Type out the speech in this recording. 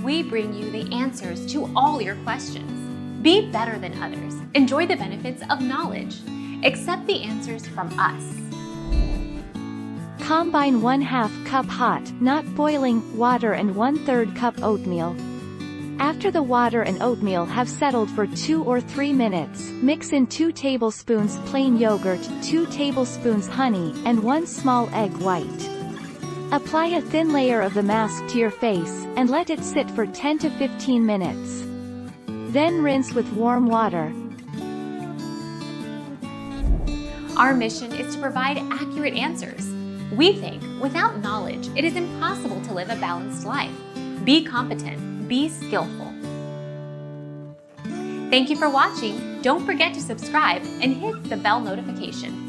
we bring you the answers to all your questions. Be better than others. Enjoy the benefits of knowledge. Accept the answers from us. Combine 1/2 cup hot, not boiling, water and 1/3 cup oatmeal. After the water and oatmeal have settled for 2 or 3 minutes, mix in 2 tablespoons plain yogurt, 2 tablespoons honey, and 1 small egg white. Apply a thin layer of the mask to your face, and let it sit for 10 to 15 minutes. Then rinse with warm water. Our mission is to provide accurate answers. We think without knowledge, it is impossible to live a balanced life. Be competent, be skillful. Thank you for watching. Don't forget to subscribe and hit the bell notification.